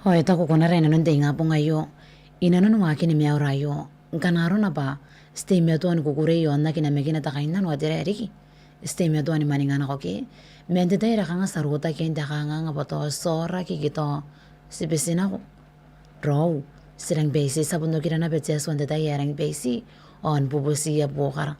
Hoy ta ko konara inanon de nga po ngayo. Inanon wa kini mi aurayo. Kanaro na ba? Stay mi atuan kukure yo anna kina megina takainan wa dire riki. Stay mi atuan maninga na koki. Mente ta ira kanga saruta ke inda kanga nga bato sora ki kito. Si besina ko. Raw. Sirang besi sabundo kira na betsia swante ta yarang besi. On bubusi ya bukara.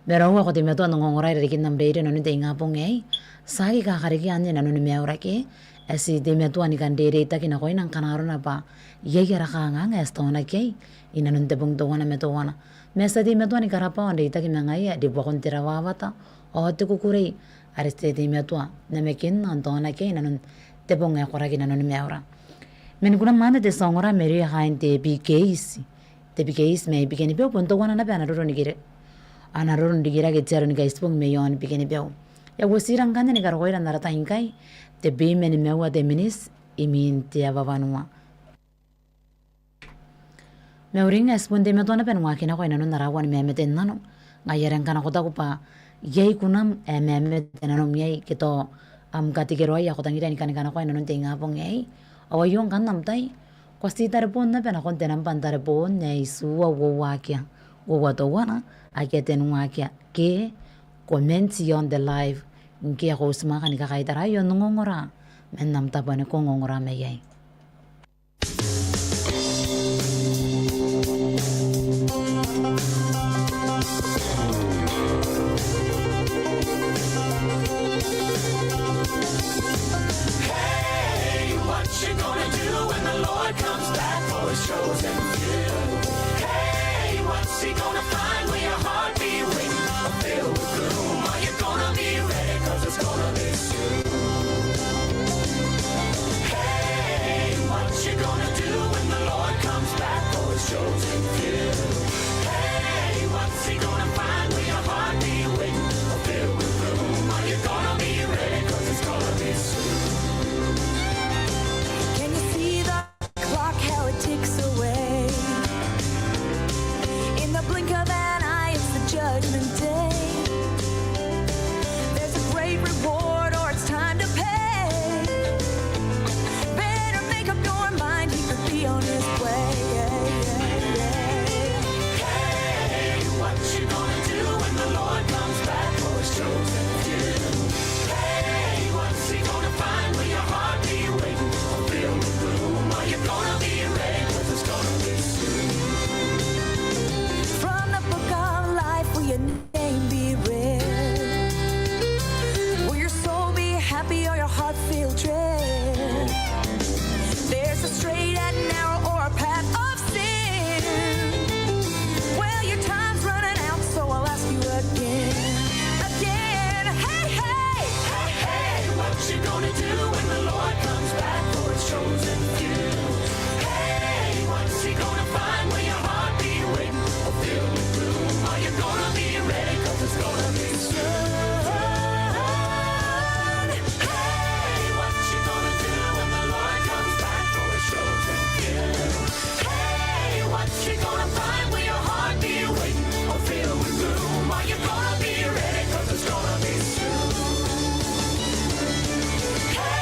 Pero ako ti mi atuan ngongoray rikin nam reire nono de nga po ngay. Sagi kakariki anya nanon mi auraki. Asi de mi atuan ikan dere ita kina koy nang kanaro na ba. Yegi rakanga nga estona kay. Inanon te bung tuwana me tuwana. Mesa de mi atuan ikarapa onde ita kina ngaya di bukon tirawawata. O te kukurei. Ariste de mi atua na mekin antona kay nanon te bung nga koraki nanon mi aura. Men kuna manda de songora meri hain te bi case. Te bi case me bikini pe punto wana na pe anaroro ni gire. Anaroro ni gira ke chero ni guys pung me yon bikini pe. Ya wosirang kanya ni karoy na narata ingkay. Te be meni mewa de minis imin te avavanua. Meuring esponde me tona penwa kina ko inano narawan me meten nano. Ngayaren kana kota ko pa Yay kunam meme tenanom yay kito katikero ay ako tangira ni kanikana ko nanon tinga pong yay. Awayong kan namtay. Kwasti tarepon na pena kon tenam pan tarepon yay suwa wawakya. Wawatowana aketen wakya ke konvention de live nke ako usma kanika kaitara yon ngongora. Men namta pa ne ko ngongora me yay. Chosen few. Hey, what's he gonna find when your heart be waiting or filled with gloom? Are you gonna be ready? 'Cause it's gonna be soon. Hey, what you gonna do when the Lord comes back for his chosen few? Hey, what's he gonna find when your heart be waiting or filled with gloom? Are you gonna be ready? 'Cause it's gonna be soon. Can you see the clock, how it ticks away? In the blink of an eye, it's the judgment day. There's a great reward, or it's time to pay. Better make up your mind, he could be on his way. Hey, what you gonna do when the Lord comes back for his chosen few? Hey, what's he gonna find when your heart be waiting or filled with gloom? Are you gonna be ready? 'Cause it's gonna be soon. From the book of life, will your name be read? Will your soul be happy or your heart feel dread? There's a straight and narrow or a path of sin. Well, your time's running out, so I'll ask you again. Hey, hey, Hey, hey, what you gonna do when the Lord comes back for his chosen few? Hey, what's he gonna find when your heart be waiting or filled with gloom? Are you gonna be ready? 'Cause it's gonna be soon. Hey, what you gonna do when the Lord comes back for his chosen few? Hey, what you gonna find when your heart be waiting or filled with gloom? Are you gonna be ready? 'Cause it's gonna be soon. Hey,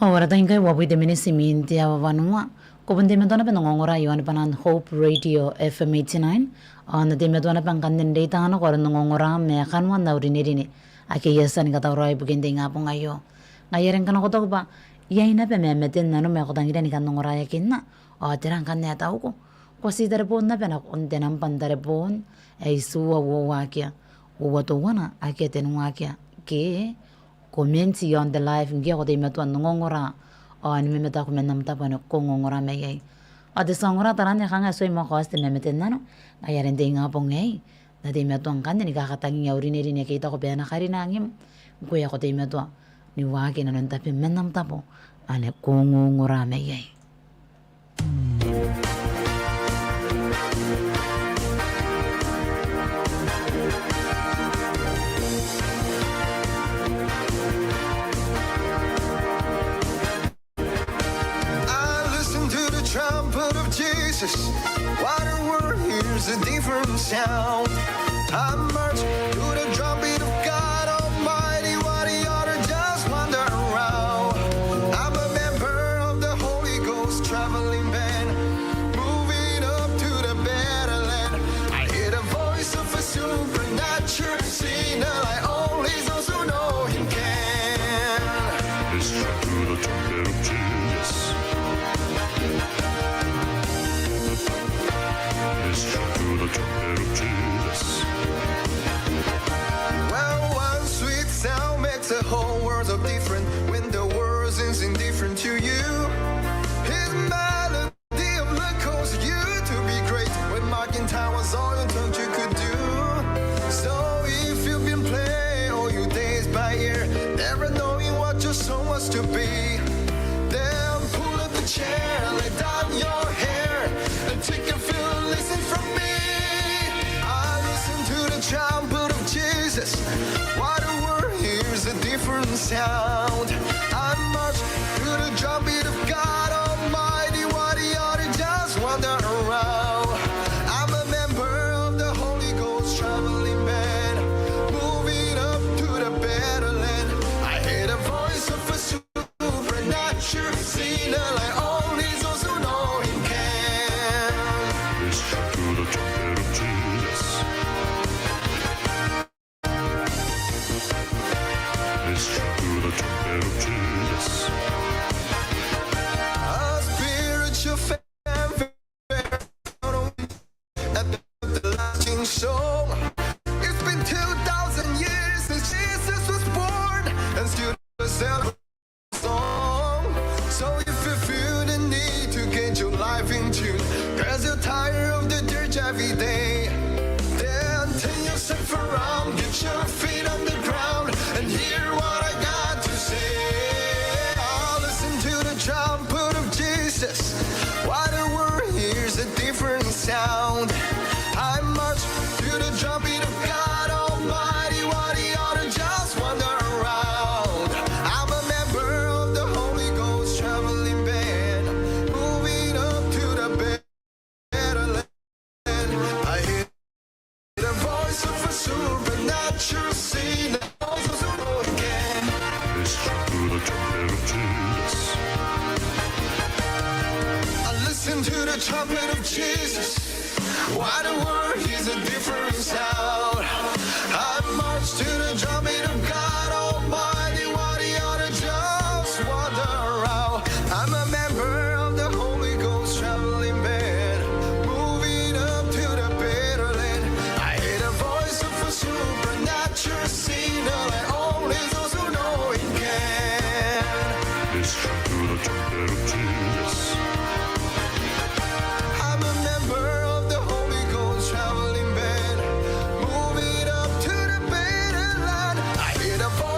Ahora tayo kayo wapoy de minisiminti awawanua. Kupon de medona penongongora yon panan Hope Radio FM 89. Na de medona pang kandin data ano koron nongongora me kanwan na urinirine. Ake yesan katawra ibugende nga po ngayo. Ngayeren kan ko ba yay na pe memetin na no me ko tangira ni kan nongora yakin na. Tirang kan neta ko. Kwasi darepon na penak unte ng pandarepon ay suwa wawakya. Uwato wana ake tenungakya ke komensi on the life ngia ko de metuan ngongora ni memeta ko menam tapano ko ngongora meyay ade sangora taranya kanga soy mo ko aste memeten nano ayaren de nga pongay na de metuan kan ni kakatangi urineri ni kita ko bena karina ngim ko ya ko de metua ni wake na non tapi menam tapo ane ko ngongora meyay. Jesus, what a world, here's a different sound. I march to the drumbeat of God Almighty, what he ought to just wander around. I'm a member of the Holy Ghost traveling band, moving up to the better land. I hear the voice of a supernatural singer, I only those who know him can. Listen to the trumpet of Jesus. Listen to the trumpet of Jesus. Well, one sweet sound makes a whole world of different when the world seems indifferent to you. His melody of love caused you to be great when marking time was all you thought you could do. So if you've been playing all your days by ear, never knowing what your song was to be, then pull up the chair, lay down your hair, and take a feel, listen from me. I listen to the trumpet of Jesus. What a word, here's a different sound. I march to the drumbeat of God Almighty, what he ought to just wander around. I'm a member of the Holy Ghost traveling band, moving up to the better land. I hear the voice of a supernatural singer, like only those who know him can. Listen to the trumpet of Jesus. Listen to the trumpet of Jesus. A spiritual fanfare at the lasting song. It's been 2,000 years since Jesus was born, and still a celebrate song. So if you feel the need to get your life in tune, cause you're tired of the dirt every day, then turn yourself around, get your feet on the ground, and hear what I got to say. I'll listen to the trumpet of Jesus. What a word, here's a different sound. I march to the trumpet of God Almighty, what he ought to just wander around. I'm a member of the Holy Ghost traveling band, moving up to the better land. I hear the voice of a supernatural singer, those who know him can. Listen to the trumpet of Jesus. I listen to the trumpet of Jesus. What a word, he's a different sound. I march to the trumpet of God Almighty, what he ought to just wander around. I'm a member of the Holy Ghost traveling band, moving up to the better land. I hear the voice of a supernatural singer, and only those who know him can. Listen to the trumpet of Jesus. I'm a member of the Holy Ghost traveling band, moving up to the better land. I hear the voice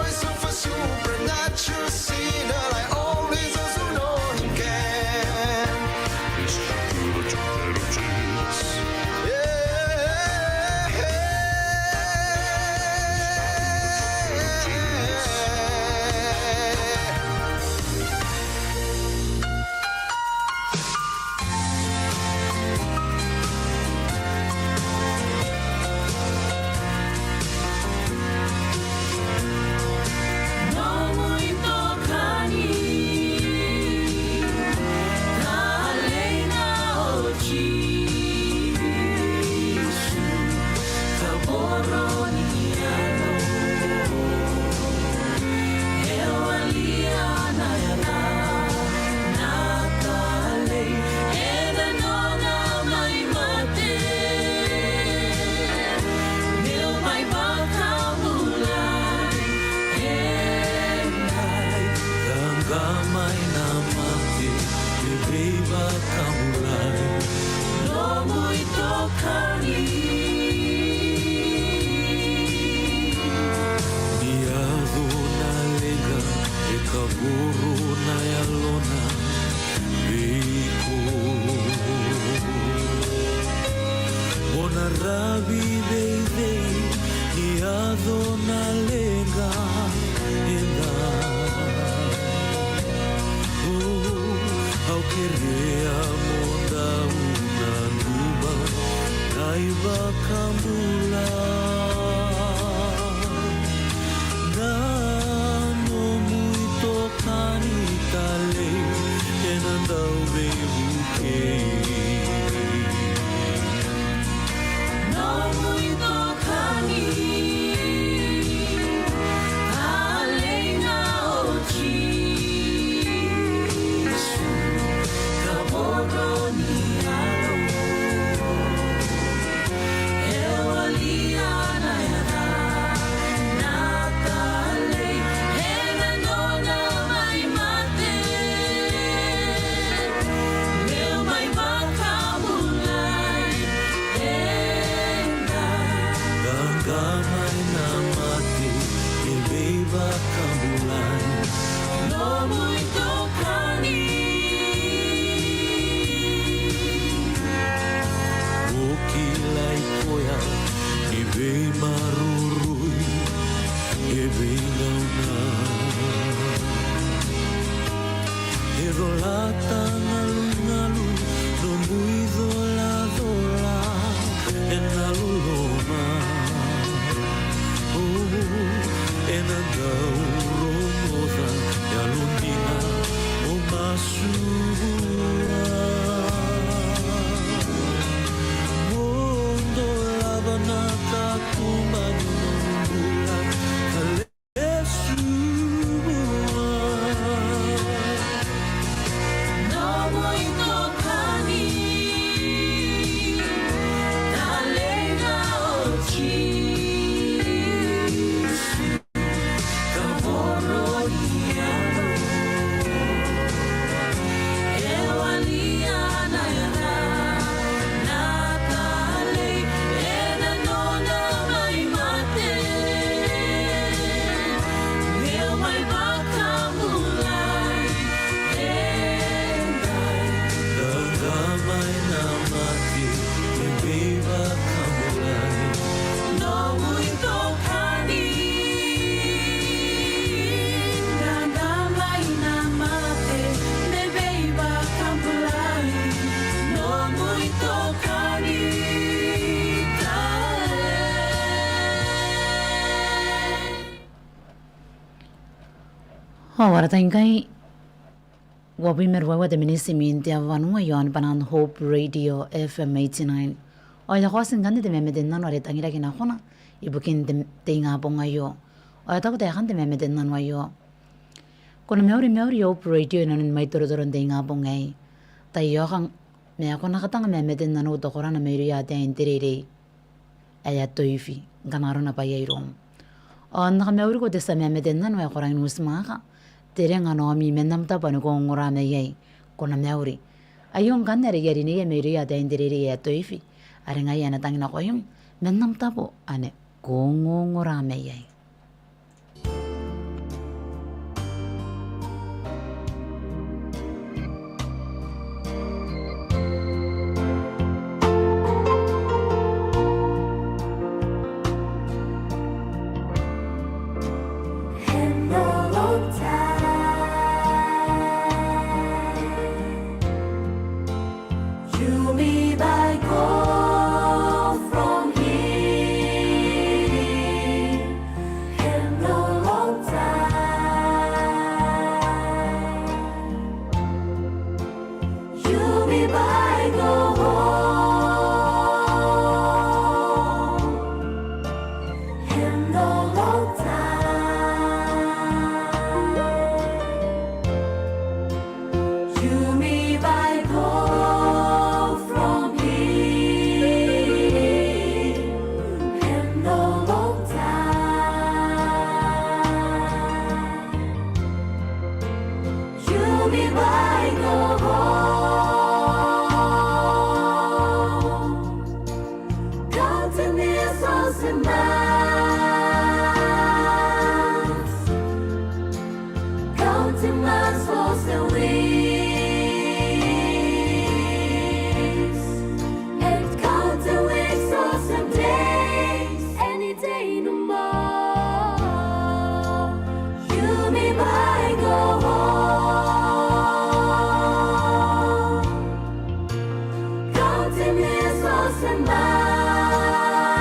Gabi baby ni adona lenga enda au querer monda una nuba naiba kambula no muito canitale enandau bebuke no muito cani alena ochi kabodoni alo eu aliana yada nakale enandona mai mate meu mai makamulai Gamay na mati, ibeba kambulan no muito cani o kilay koya ibey marurui ibey nauna idolata ngalu-ngalu no muy dola-dola enaluloma enandau romosa ya lundina o masura mondo labana kakumbani nongula kalesua no muito cani talega ochi Ahora tengai wabi merwa de minisiminti avanua yon panan Hope Radio FM 89. Oya kwasin gande de memeden nan ore tangira kina khona ibukin de tinga bongayo. Oya ta ko de khande memeden nan wayo. Kono meori Hope Radio nan mai toro tinga bongai. Ta yo kan me akona katanga memeden nan uto korana meiri ya de intirere. Aya toifi ganarona payairom. On na meori ko de sa memeden nan wa korang nusmaka. Tereng ano mi menam ta panu ko ngora me yai kona meuri ayong kan nere yari ne meuri ya da indire ya toifi arenga ya na tangina ko yung menam ta po ane ko ngora me yai and miles,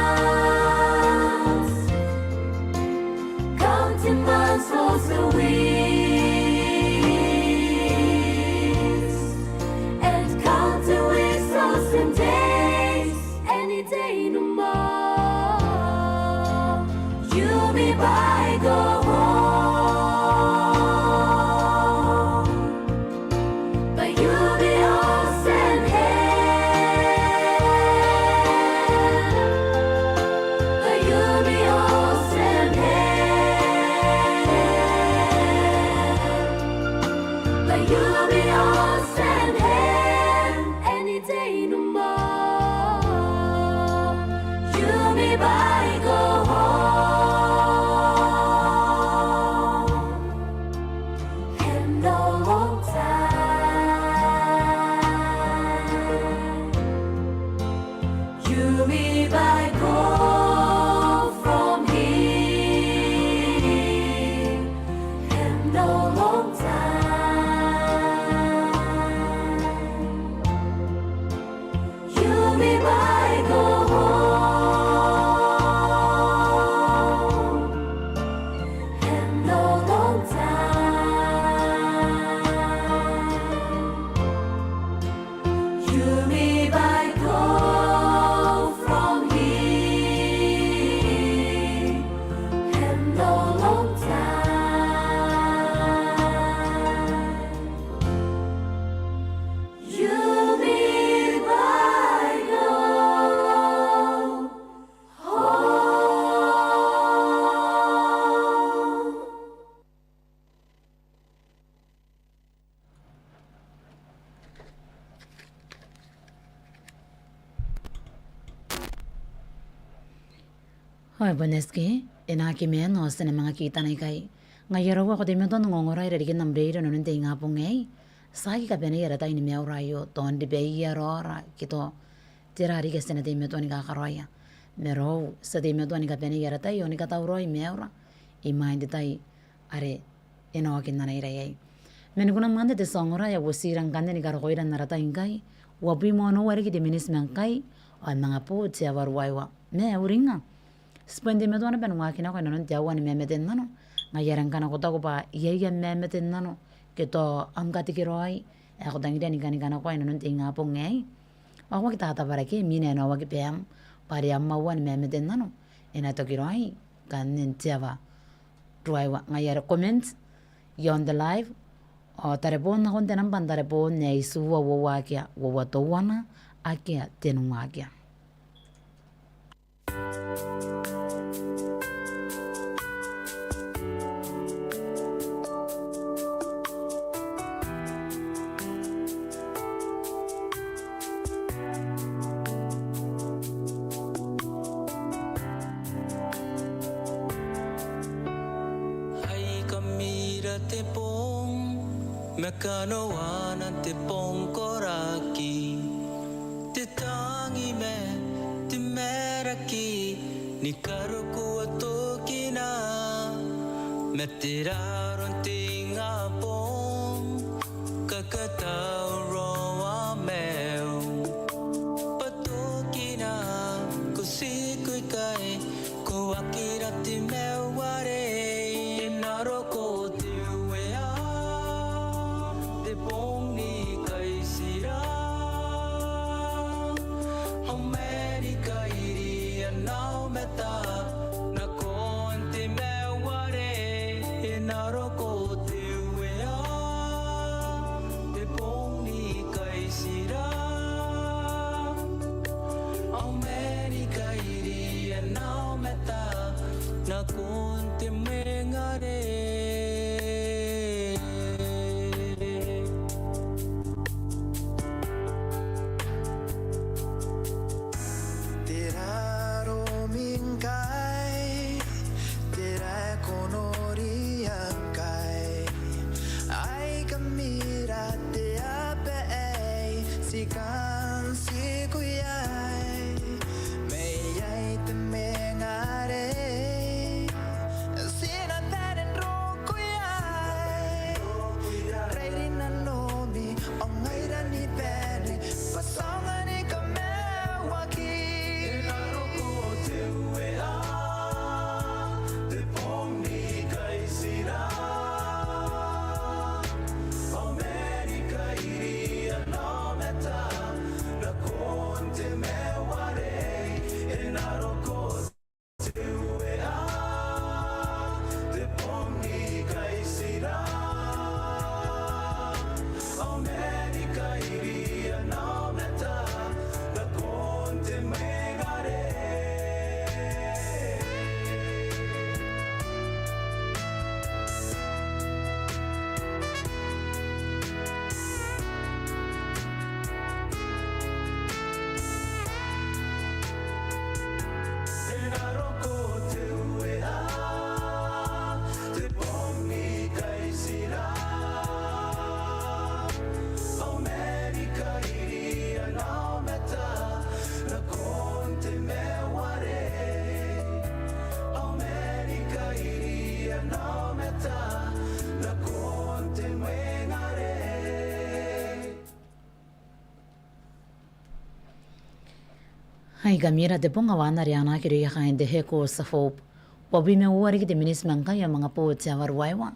counting months, also weeks, and counting weeks, also days, any day no more. You be by, go home, but you be all sent here, but you be all sent here, but you be all sent here, any day no more. You be by, go home, and no long time. You be by, go from here, and no long time. You be by, go home, and no long time. You be by, go from here, and no long time. You be by, go home. Hoy, Boneski, inaki men no sa mga kita na ikay. Ngayaraw ako din mo to nungongoray rarigin ng brero nun hindi nga po ngay. Sagi ka pinayara tayo ni Meow Rayo, ton di bayarora, kito. Tirari kasi na din mo to ni kakaroya. Mero, sa din mo to ni ka pinayara tayo, ni katawroy, Meow Ra. Ima hindi tayo, are, inawakin na nairayay. Meniguna manda de songoraya, wasirang kanda ni karakoy na naratayin kay. Wapi mo ano wari kiti minis mang kay, o mga po, siya warwaywa. Meow ringa. Spende me doana benwa kina ko non jawa ni memeten nano ngayaran kana ko tago pa iya memeten nano keto am kati kiroi ako dangi dani kana ko non tinga po ngai ako kita ta para ke mine no wagi pem pari amma wan memeten nano ena to kiroi kan nen jawa tuaiwa ngayara comments yon the live o tarebon na kon tenan ban tarebon nei suwa wo wakia wo to wana akia tenu wakia. Hai kamira te pong mekanoana te pong koraki te tangi me te meraki ni karuku atokina me te raron tinga pong kakatau roa meo patokina kusikui kai ko akira te meo ware naro ko te wea te pong ni kai sira America iria nao meta na konti me ware naro Hai gamira de ponga wana riana kiri ya kain de heko sa hope. Pobi me uwari ki de minis mangka ya mga po tsa warwaiwa.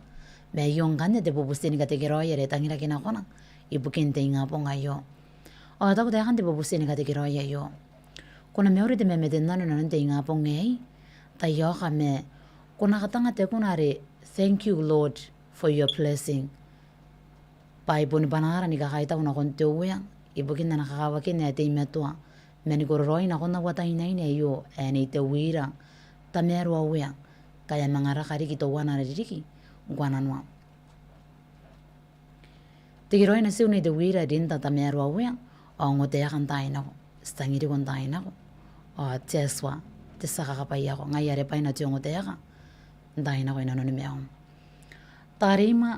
Me yung kanya de bubustini ka tegiro ya re tangira kinakona. Ibukin te nga po ngayo. O ataku de kan de bubustini ka tegiro ya yo. Kuna me uri de me medena no nante nga po ngay. Tayo ka me. Kuna katanga te kunare. Thank you Lord for your blessing. Pai po ni panara ni kakaita una konti uyang. Ibukin na nakakawakin na te imetua. Meni kororoi na kona watay na yo ene te wira tameru awya kaya mangara kari kito wana ririki gwana nwa tigiroi na siune te wira dinta tameru awya o ngote yakan tayo nako stangiri kon tayo nako o teswa tesaka kapay ako ngayare pay na tiyo ngote yaka tayo nako inanoni meong tarima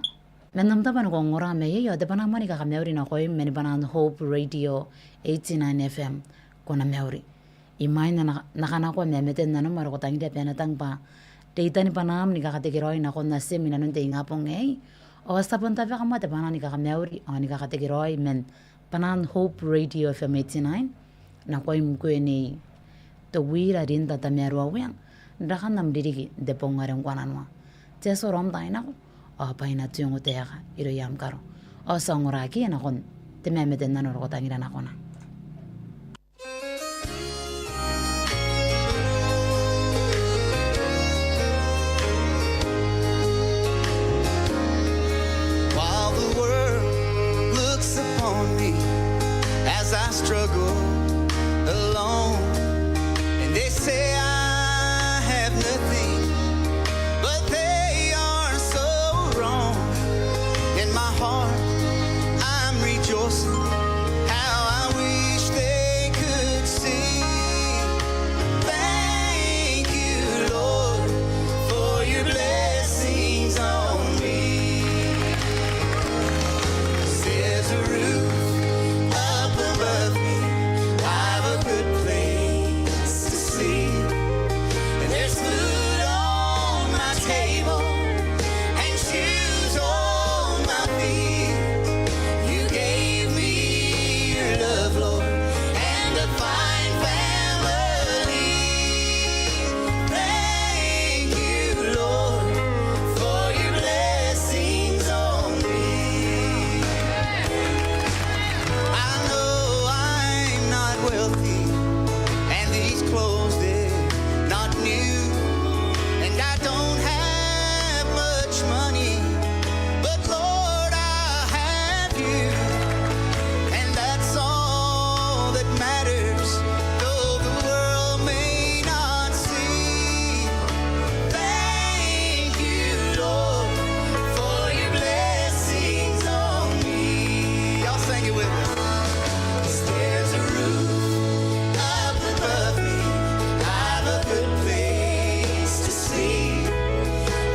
menamtapan ko ngora me yo de panang mani kakamewri na koy meni panang Hope Radio 89 FM kona meuri imay na nakanako memeten na numero ko tangi de penatang pa data ni panam ni kakategiroi na kona sim na nun te ngapong ngay o sa punta pa kamate panang ni kakameuri o ni kakategiroi men panang Hope Radio FM 89 na koy mkwe ni to wira rin tatamero awang ndakan nam dirigi de pongareng kwananwa teso rom tayo nako o pay na tuyong uteka iro yam karo o sa nguraki na kon te memeten na nuro ko tangi na nakona. I struggle alone, and they say I have nothing, but they are so wrong. In my heart, I'm rejoicing. How I wish they could see. Thank you, Lord, for your blessings on me. There's a roof above me, I've a good place to sleep, and there's food on my table and shoes on my feet. You gave me your love, Lord, and a fine family. Thank you, Lord, for your blessings on me. I know I'm not wealthy, and these clothes, they're not new, and I don't have much money, but Lord, I have you, and that's all that matters, though the world may not see. Thank you, Lord, for your blessings on me. Y'all sing it with me. There's a roof up above me, I've a good place to sleep.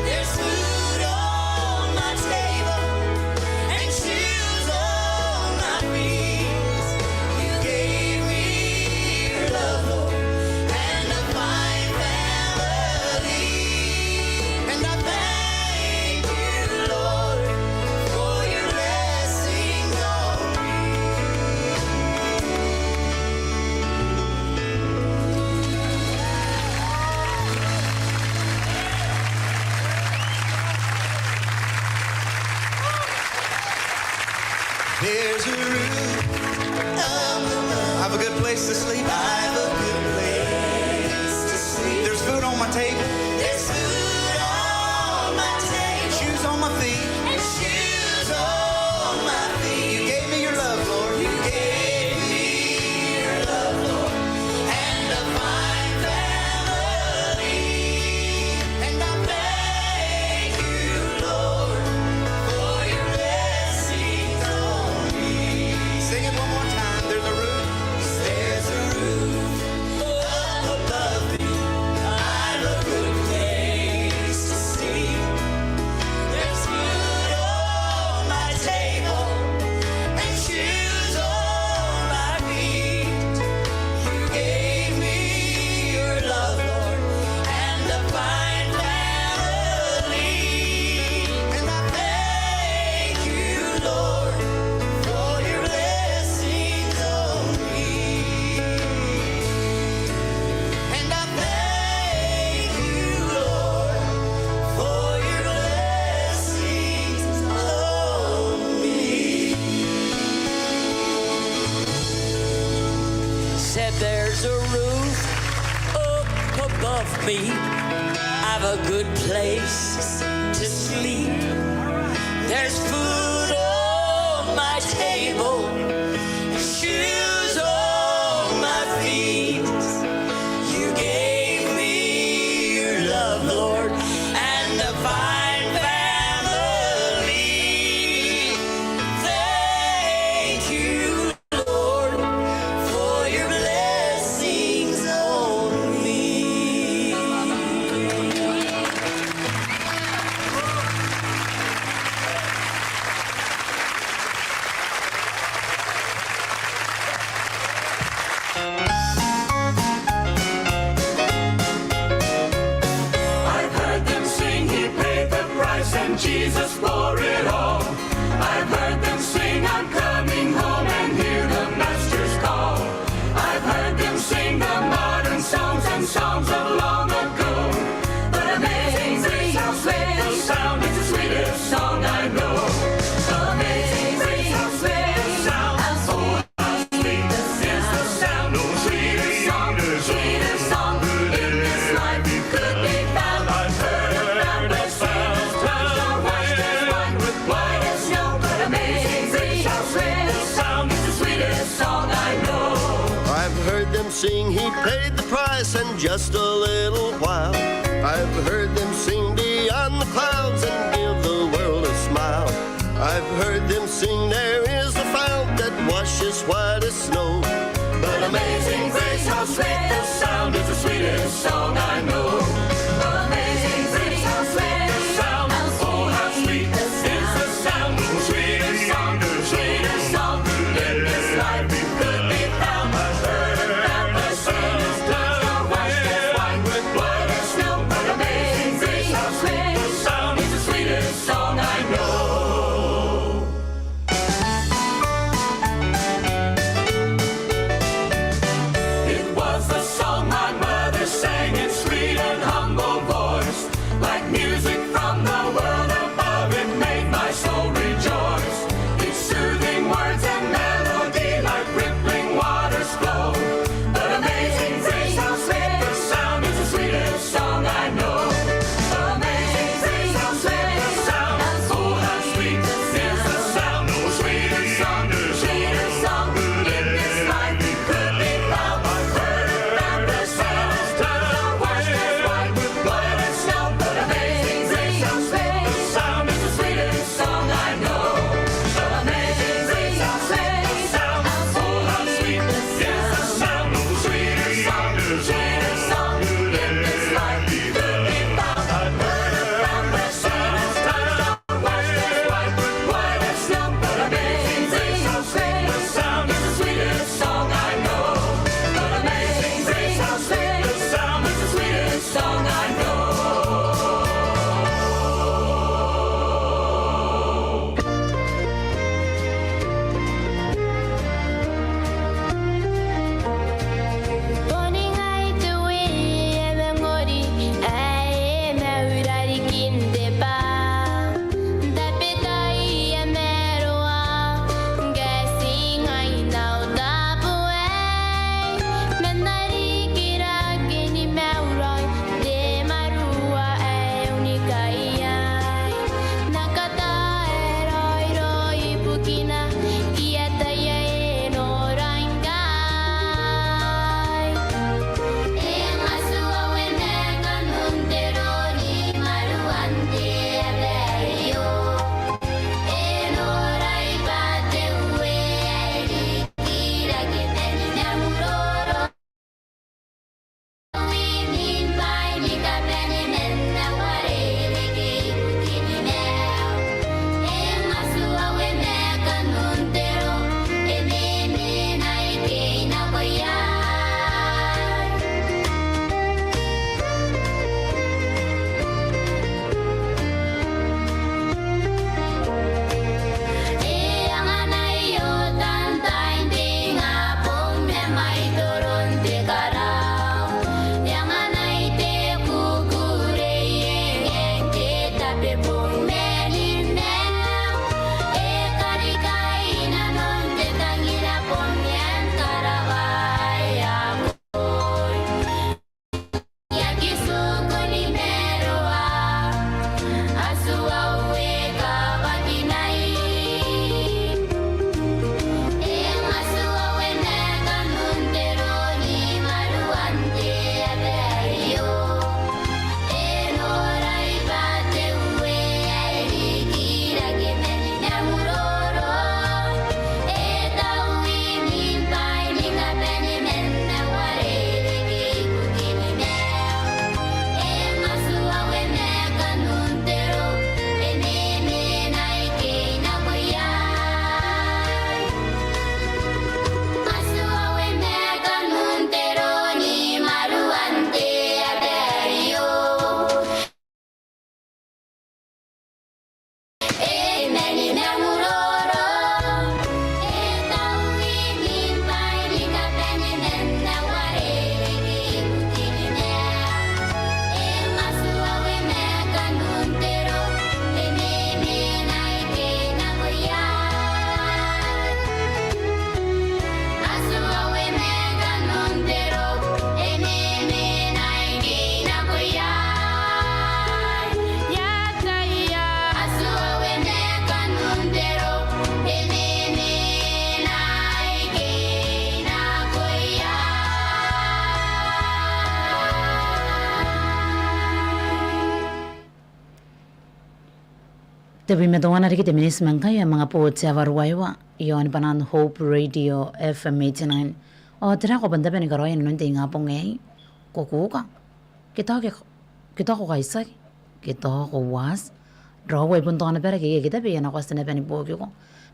There's food on my table and shoes on my feet. You gave me your love, Lord, and a fine family. And I thank you, Lord, for your blessings on me. There's a roof up above. I've a good place to sleep. I've a good place to sleep. There's food on my table. There's food on my table. Shoes on my feet. And shoes on my feet. You gave me your love, Lord. You gave me your love, Lord, and a fine family. And I thank you, Lord, for your blessings on me. Sing it one more time. There's a roof. There's a roof There's a roof up above me. I've a good place to sleep. There's food on my table, shoes on my feet. You gave me your love, Lord, and a fine family. Thank you, Lord, for your blessings on me. I've heard them sing, He paid the price, and Jesus bore it all. I've heard them sing, I'm coming home, and hear the Master's call. I've heard them sing the modern songs and songs of long ago. But amazing grace, how sweet the sound, it's the sweetest song I know. Amazing grace, how sweet the sound, how sweet is the sound, no sweetest song in this life could be found. I've heard about the saints, touched or washed as white as snow. But amazing grace, how sweet the sound, it's the sweetest song I know. I've heard them sing, He paid the price, and just a little while. I've heard them sing beyond the clouds and give the world a smile. I've heard them sing, there is a fount that washes white as snow. But amazing grace, how sweet the sound, is the sweetest song I know. Amazing grace, how sweet the sound, oh how sweet is the sound, the sweetest song in this life could be found. I've heard about the saints, touched or washed as white as snow. But amazing grace, how sweet the sound, is the sweetest song I know. Tapi metuan hari kita minis mangkay mga po sa varwaywa. Iyon panan Hope Radio FM 89. O tira ko banda pa ni karoy nanunti nga po ngay. Kukuka. Kita ko kaisay. Kita ko was. Raway punto ka na pera kaya kita piyan ako sa na pa ni Pogyo ko.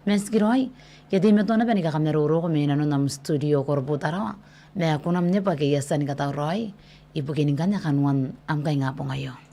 Mes kiroy. Kaya di meto na pa ni kakamneruro ko may nanunam studio korputa rawa. May ako namnya pa kaya sa ni kataw roy. Ipukining kanya kanuan am kay nga po ngayon.